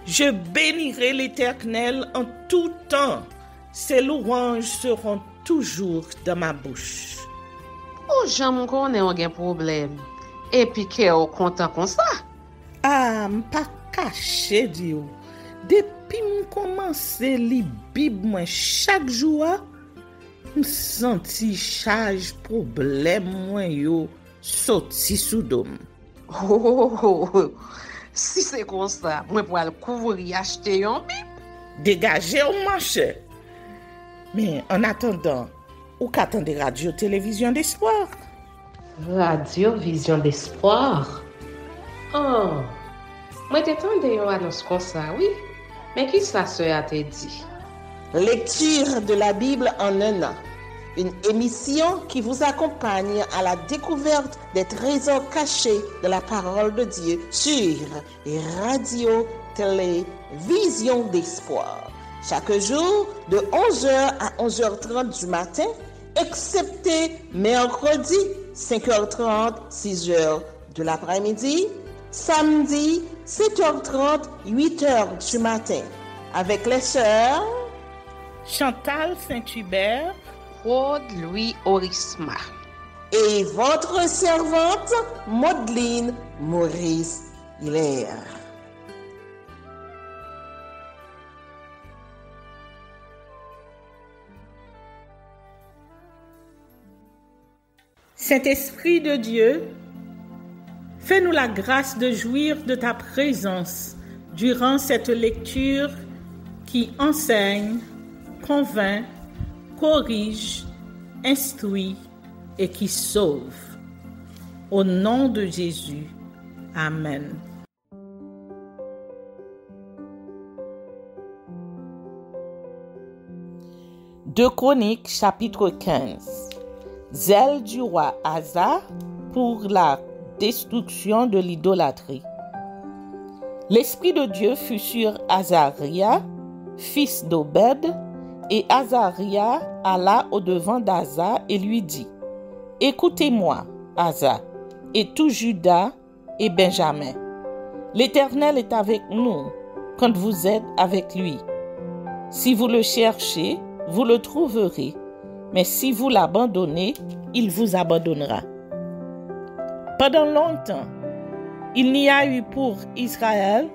Je bénirai l'Éternel en tout temps. Ses louanges seront toujours dans ma bouche. Oh, j'aime qu'on ait un problème. Et puis qu'elle est content comme ça. Ah, m'pas caché, Dieu. Depuis que commence à lire Bible chaque jour, je senti charge problème moi yo sorti sous dôme. Oh, si c'est comme ça, moi pour aller couvrir acheter un Bible. Dégagez au marché. Mais en attendant, ou qu'attendez radio télévision d'espoir? Radio Vision d'Espoir. Oh, moi t'attendais une annonce comme ça, oui. Mais qui ça a te dit? Lecture de la Bible en un an. Une émission qui vous accompagne à la découverte des trésors cachés de la parole de Dieu sur Radio Télévision d'Espoir. Chaque jour de 11h à 11h30 du matin, excepté mercredi 5h30, 6h de l'après-midi, samedi 7h30, 8h du matin, avec les sœurs Chantal Saint-Hubert, Claude Louis Orisma et votre servante Maudeline Maurice Hilaire. Saint-Esprit de Dieu, fais-nous la grâce de jouir de ta présence durant cette lecture qui enseigne, convainc, corrige, instruit et qui sauve. Au nom de Jésus. Amen. Deux Chroniques, chapitre 15. Zèle du roi Asa pour la destruction de l'idolâtrie. L'Esprit de Dieu fut sur Azaria, fils d'Obed, et Azaria alla au-devant d'Asa et lui dit, « Écoutez-moi, Asa, et tout Juda et Benjamin. L'Éternel est avec nous quand vous êtes avec lui. Si vous le cherchez, vous le trouverez. Mais si vous l'abandonnez, il vous abandonnera. » Pendant longtemps, il n'y a eu pour Israël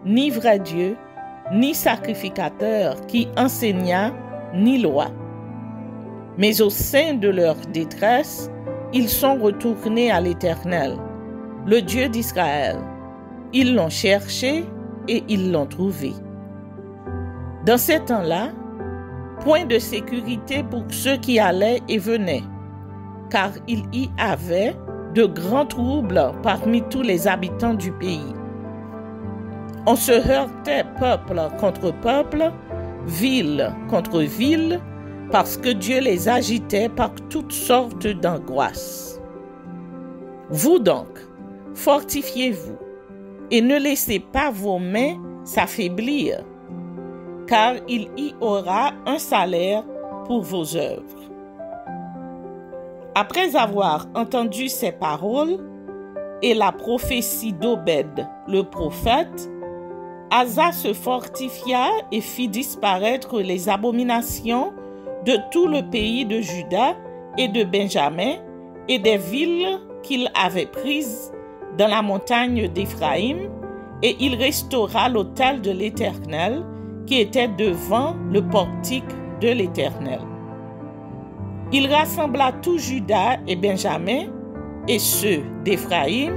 ni vrai Dieu, ni sacrificateur qui enseignât, ni loi. Mais au sein de leur détresse, ils sont retournés à l'Éternel, le Dieu d'Israël. Ils l'ont cherché et ils l'ont trouvé. Dans ces temps-là, point de sécurité pour ceux qui allaient et venaient, car il y avait de grands troubles parmi tous les habitants du pays. On se heurtait peuple contre peuple, ville contre ville, parce que Dieu les agitait par toutes sortes d'angoisses. Vous donc, fortifiez-vous et ne laissez pas vos mains s'affaiblir, car il y aura un salaire pour vos œuvres. Après avoir entendu ces paroles et la prophétie d'Obed, le prophète, Asa se fortifia et fit disparaître les abominations de tout le pays de Juda et de Benjamin et des villes qu'il avait prises dans la montagne d'Éphraïm, et il restaura l'autel de l'Éternel qui était devant le portique de l'Éternel. Il rassembla tout Juda et Benjamin, et ceux d'Éphraïm,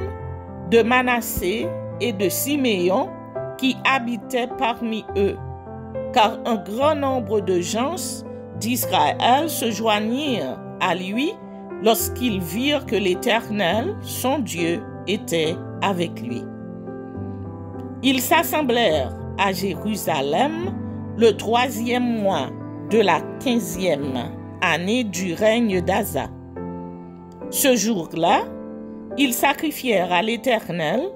de Manassé et de Siméon, qui habitaient parmi eux, car un grand nombre de gens d'Israël se joignirent à lui lorsqu'ils virent que l'Éternel, son Dieu, était avec lui. Ils s'assemblèrent à Jérusalem le 3e mois de la 15e année du règne d'Asa. Ce jour-là, ils sacrifièrent à l'Éternel,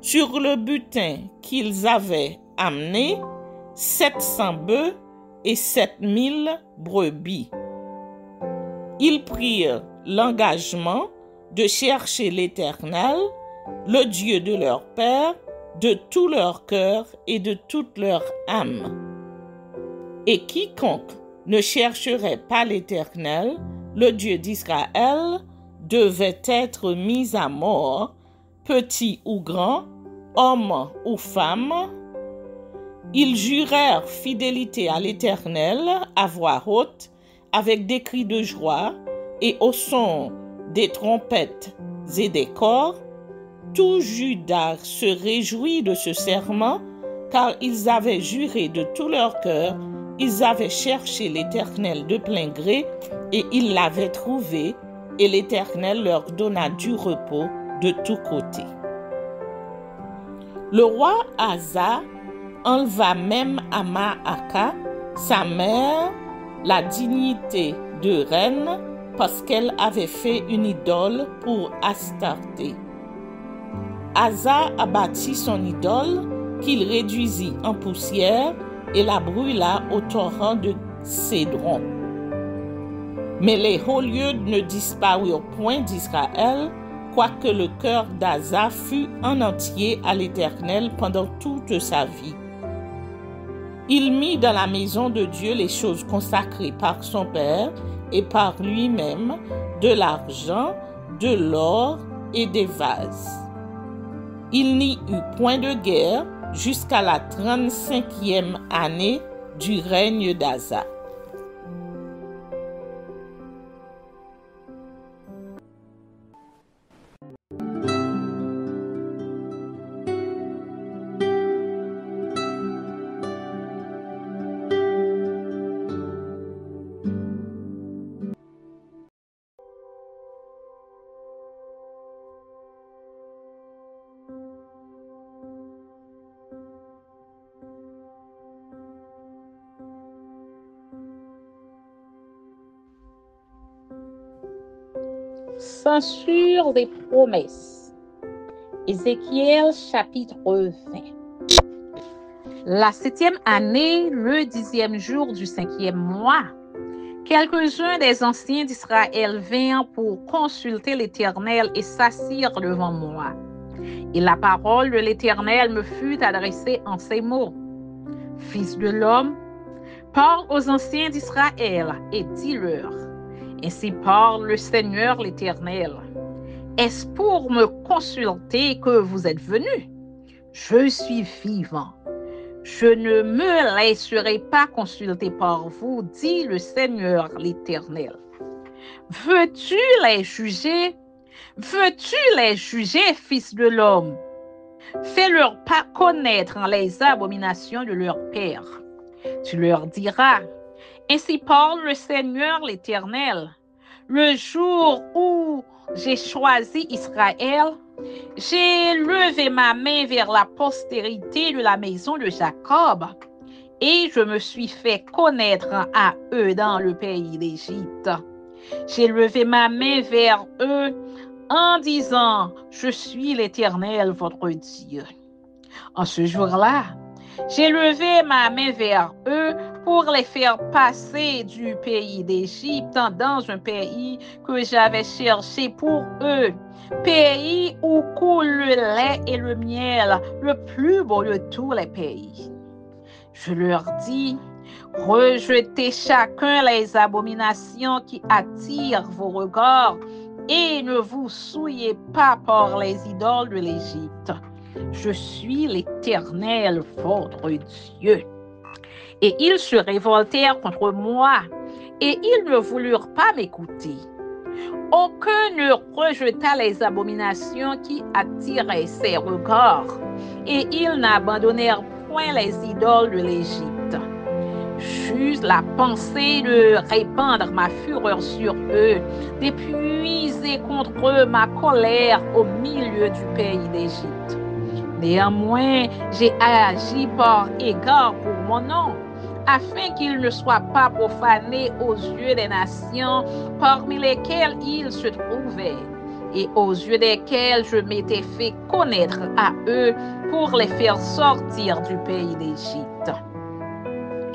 sur le butin qu'ils avaient amené, 700 bœufs et 7000 brebis. Ils prirent l'engagement de chercher l'Éternel, le Dieu de leur père, de tout leur cœur et de toute leur âme. Et quiconque ne chercherait pas l'Éternel, le Dieu d'Israël, devait être mis à mort, petit ou grand, homme ou femme. Ils jurèrent fidélité à l'Éternel à voix haute, avec des cris de joie et au son des trompettes et des cors. Tout Juda se réjouit de ce serment, car ils avaient juré de tout leur cœur, ils avaient cherché l'Éternel de plein gré, et ils l'avaient trouvé, et l'Éternel leur donna du repos de tous côtés. Le roi Asa enleva même à Maaka, sa mère, la dignité de reine, parce qu'elle avait fait une idole pour Astarté. Asa abattit son idole, qu'il réduisit en poussière et la brûla au torrent de Cédron. Mais les hauts lieux ne disparurent point d'Israël, quoique le cœur d'Asa fût en entier à l'Éternel pendant toute sa vie. Il mit dans la maison de Dieu les choses consacrées par son père et par lui-même, de l'argent, de l'or et des vases. Il n'y eut point de guerre jusqu'à la 35e année du règne d'Asa. Censure des promesses. Ézéchiel chapitre 20. La 7e année, le 10e jour du 5e mois, quelques-uns des anciens d'Israël vinrent pour consulter l'Éternel et s'assirent devant moi. Et la parole de l'Éternel me fut adressée en ces mots. Fils de l'homme, parle aux anciens d'Israël et dis-leur. Ainsi parle le Seigneur l'Éternel. Est-ce pour me consulter que vous êtes venus? Je suis vivant. Je ne me laisserai pas consulter par vous, dit le Seigneur l'Éternel. Veux-tu les juger? Veux-tu les juger, fils de l'homme? Fais-leur pas connaître les abominations de leur père. Tu leur diras, ainsi parle le Seigneur l'Éternel. Le jour où j'ai choisi Israël, j'ai levé ma main vers la postérité de la maison de Jacob et je me suis fait connaître à eux dans le pays d'Égypte. J'ai levé ma main vers eux en disant, je suis l'Éternel, votre Dieu. En ce jour-là, j'ai levé ma main vers eux pour les faire passer du pays d'Égypte dans un pays que j'avais cherché pour eux, pays où coule le lait et le miel, le plus beau de tous les pays. Je leur dis, rejetez chacun les abominations qui attirent vos regards et ne vous souillez pas par les idoles de l'Égypte. Je suis l'Éternel, votre Dieu. Et ils se révoltèrent contre moi, et ils ne voulurent pas m'écouter. Aucun ne rejeta les abominations qui attiraient ses regards, et ils n'abandonnèrent point les idoles de l'Égypte. J'eus la pensée de répandre ma fureur sur eux, d'épuiser contre eux ma colère au milieu du pays d'Égypte. Néanmoins, j'ai agi par égard pour mon nom, afin qu'il ne soit pas profané aux yeux des nations parmi lesquelles il se trouvait, et aux yeux desquelles je m'étais fait connaître à eux pour les faire sortir du pays d'Égypte.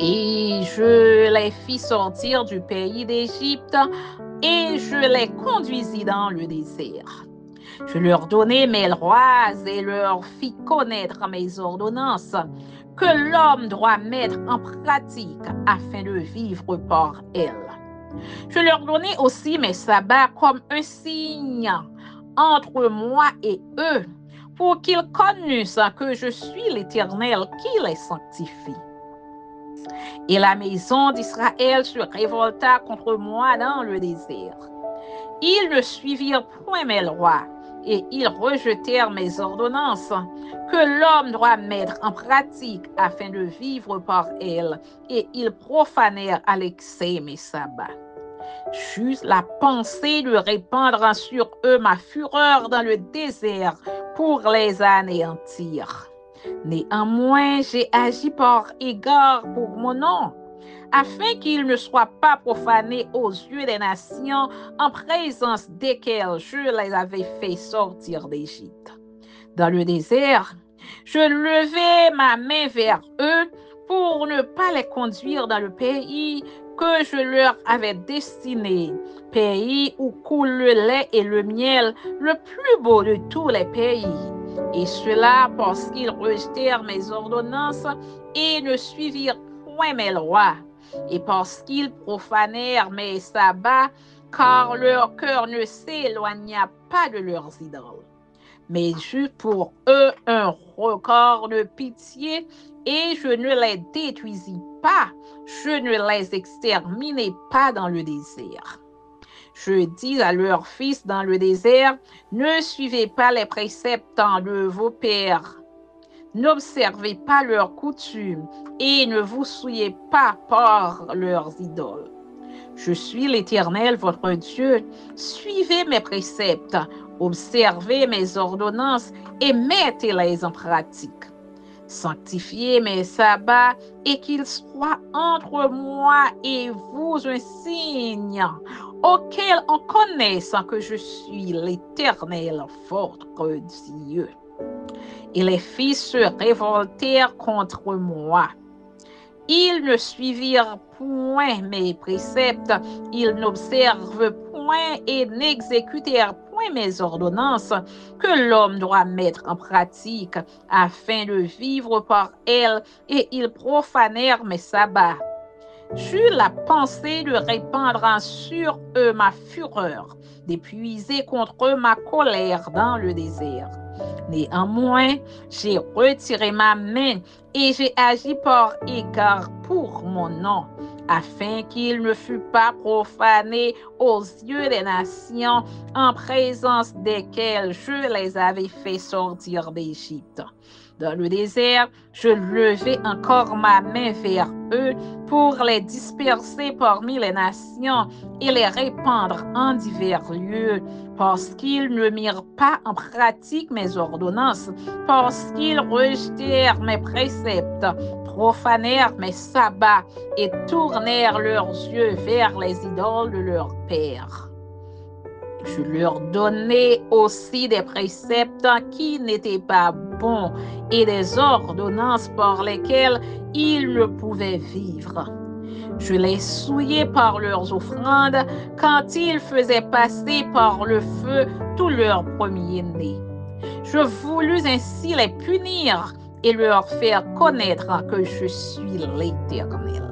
Et je les fis sortir du pays d'Égypte, et je les conduisis dans le désert. Je leur donnai mes lois et leur fis connaître mes ordonnances que l'homme doit mettre en pratique afin de vivre par elles. Je leur donnai aussi mes sabbats comme un signe entre moi et eux, pour qu'ils connussent que je suis l'Éternel qui les sanctifie. Et la maison d'Israël se révolta contre moi dans le désert. Ils ne suivirent point mes lois, et ils rejetèrent mes ordonnances, que l'homme doit mettre en pratique afin de vivre par elles, et ils profanèrent à l'excès mes sabbats. J'eus la pensée de répandre sur eux ma fureur dans le désert pour les anéantir. Néanmoins, j'ai agi par égard pour mon nom, afin qu'ils ne soient pas profanés aux yeux des nations en présence desquelles je les avais fait sortir d'Égypte. Dans le désert, je levai ma main vers eux pour ne pas les conduire dans le pays que je leur avais destiné, pays où coule le lait et le miel, le plus beau de tous les pays. Et cela parce qu'ils rejetèrent mes ordonnances et ne suivirent point mes lois, et parce qu'ils profanèrent mes sabbats, car leur cœur ne s'éloigna pas de leurs idoles. Mais j'eus pour eux un record de pitié, et je ne les détruisis pas, je ne les exterminai pas dans le désert. Je dis à leurs fils dans le désert, ne suivez pas les préceptes de vos pères, n'observez pas leurs coutumes, et ne vous souillez pas par leurs idoles. Je suis l'Éternel, votre Dieu, suivez mes préceptes, observez mes ordonnances et mettez-les en pratique. Sanctifiez mes sabbats et qu'ils soient entre moi et vous un signe auquel on connaisse que je suis l'Éternel, votre Dieu. Et les fils se révoltèrent contre moi. Ils ne suivirent point mes préceptes, ils n'observent point et n'exécutèrent point mes ordonnances que l'homme doit mettre en pratique afin de vivre par elles, et ils profanèrent mes sabbats. J'eus la pensée de répandre sur eux ma fureur, d'épuiser contre eux ma colère dans le désert. Néanmoins, j'ai retiré ma main et j'ai agi par égard pour mon nom, afin qu'il ne fût pas profané aux yeux des nations en présence desquelles je les avais fait sortir d'Égypte. Dans le désert, je levai encore ma main vers eux pour les disperser parmi les nations et les répandre en divers lieux, parce qu'ils ne mirent pas en pratique mes ordonnances, parce qu'ils rejetèrent mes préceptes, profanèrent mes sabbats et tournèrent leurs yeux vers les idoles de leurs pères. Je leur donnai aussi des préceptes qui n'étaient pas bons et des ordonnances par lesquelles ils ne pouvaient vivre. Je les souillai par leurs offrandes quand ils faisaient passer par le feu tous leurs premiers-nés. Je voulus ainsi les punir et leur faire connaître que je suis l'Éternel.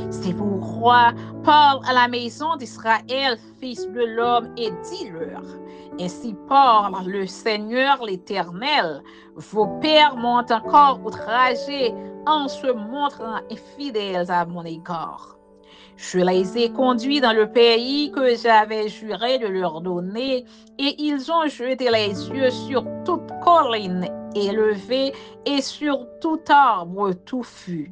C'est pourquoi parle à la maison d'Israël, fils de l'homme, et dis-leur, ainsi parle le Seigneur l'Éternel, vos pères m'ont encore outragé en se montrant infidèles à mon égard. Je les ai conduits dans le pays que j'avais juré de leur donner, et ils ont jeté les yeux sur toute colline élevée et sur tout arbre touffu.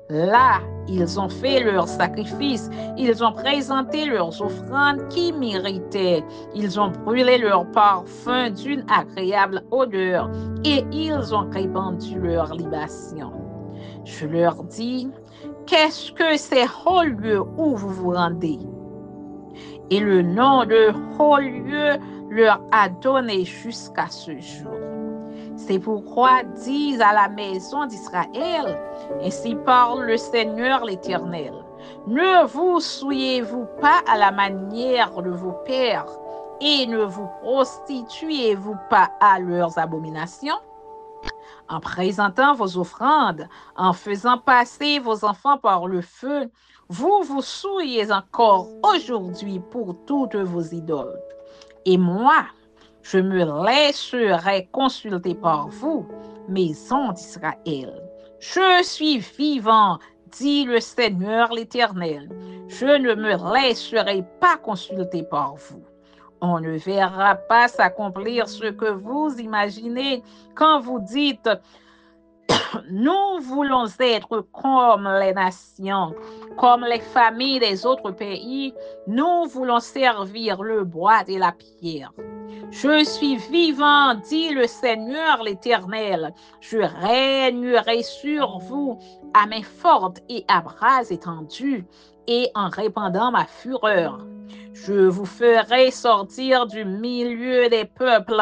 Là, ils ont fait leurs sacrifices, ils ont présenté leurs offrandes qui méritaient, ils ont brûlé leur parfum d'une agréable odeur, et ils ont répandu leurs libations. Je leur dis, qu'est-ce que ces hauts lieux où vous vous rendez? Et le nom de hauts lieux leur a donné jusqu'à ce jour. C'est pourquoi dis à la maison d'Israël, ainsi parle le Seigneur l'Éternel, ne vous souillez-vous pas à la manière de vos pères, et ne vous prostituez-vous pas à leurs abominations? En présentant vos offrandes, en faisant passer vos enfants par le feu, vous vous souillez encore aujourd'hui pour toutes vos idoles. Et moi, je me laisserai consulter par vous, maison d'Israël. Je suis vivant, dit le Seigneur l'Éternel. Je ne me laisserai pas consulter par vous. On ne verra pas s'accomplir ce que vous imaginez quand vous dites « Nous voulons être comme les nations, comme les familles des autres pays. Nous voulons servir le bois et la pierre. » Je suis vivant, dit le Seigneur l'Éternel. Je régnerai sur vous à main forte et à bras étendus, et en répandant ma fureur. Je vous ferai sortir du milieu des peuples,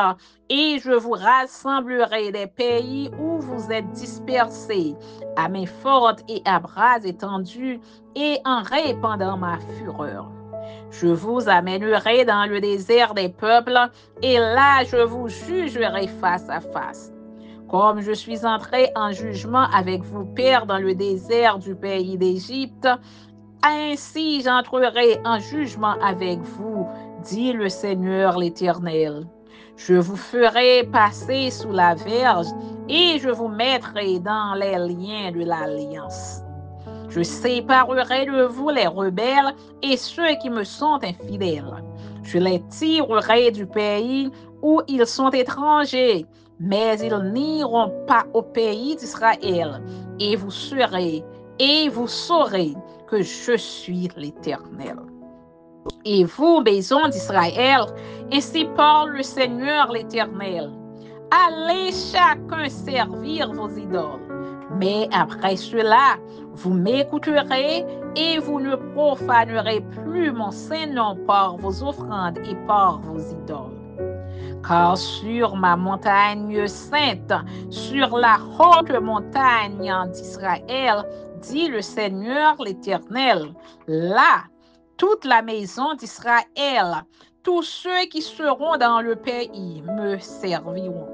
et je vous rassemblerai des pays où vous êtes dispersés, à main forte et à bras étendus, et en répandant ma fureur. Je vous amènerai dans le désert des peuples, et là je vous jugerai face à face. Comme je suis entré en jugement avec vos pères dans le désert du pays d'Égypte, ainsi j'entrerai en jugement avec vous, dit le Seigneur l'Éternel. Je vous ferai passer sous la verge, et je vous mettrai dans les liens de l'alliance. Je séparerai de vous les rebelles et ceux qui me sont infidèles. Je les tirerai du pays où ils sont étrangers, mais ils n'iront pas au pays d'Israël, et vous saurez que je suis l'Éternel. Et vous, maison d'Israël, ainsi parle le Seigneur l'Éternel, allez chacun servir vos idoles. Mais après cela, vous m'écouterez et vous ne profanerez plus mon saint nom par vos offrandes et par vos idoles. Car sur ma montagne sainte, sur la haute montagne d'Israël, dit le Seigneur l'Éternel, là, toute la maison d'Israël, tous ceux qui seront dans le pays me serviront.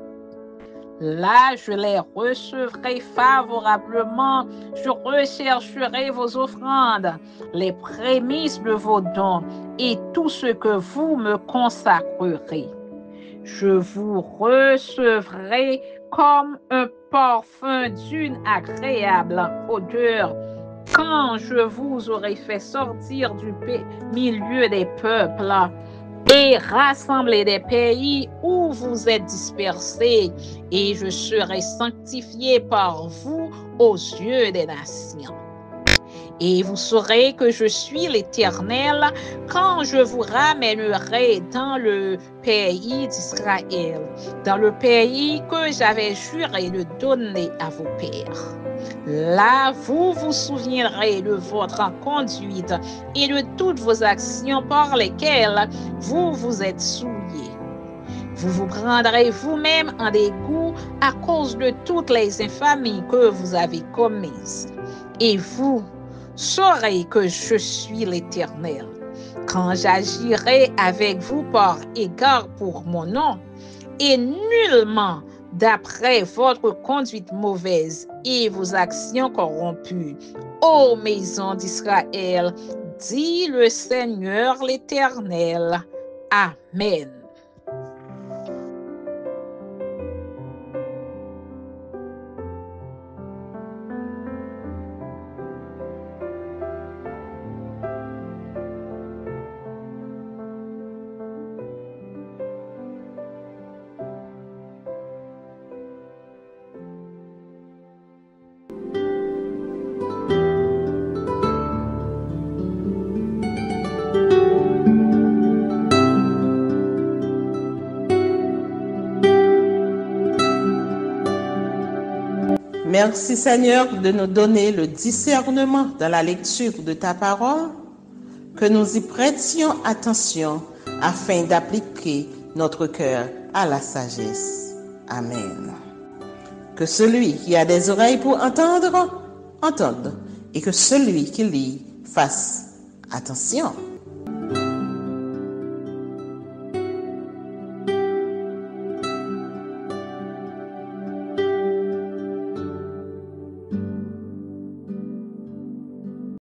Là, je les recevrai favorablement, je rechercherai vos offrandes, les prémices de vos dons et tout ce que vous me consacrerez. Je vous recevrai comme un parfum d'une agréable odeur quand je vous aurai fait sortir du milieu des peuples et rassembler des pays où vous êtes dispersés, et je serai sanctifié par vous aux yeux des nations. Et vous saurez que je suis l'Éternel quand je vous ramènerai dans le pays d'Israël, dans le pays que j'avais juré de donner à vos pères. Là, vous vous souviendrez de votre conduite et de toutes vos actions par lesquelles vous vous êtes souillés. Vous vous prendrez vous-même en dégoût à cause de toutes les infamies que vous avez commises. Et vous saurez que je suis l'Éternel, quand j'agirai avec vous par égard pour mon nom, et nullement d'après votre conduite mauvaise et vos actions corrompues, ô maison d'Israël, dit le Seigneur l'Éternel. Amen. Merci Seigneur de nous donner le discernement dans la lecture de ta parole, que nous y prêtions attention afin d'appliquer notre cœur à la sagesse. Amen. Que celui qui a des oreilles pour entendre, entende, et que celui qui lit fasse attention.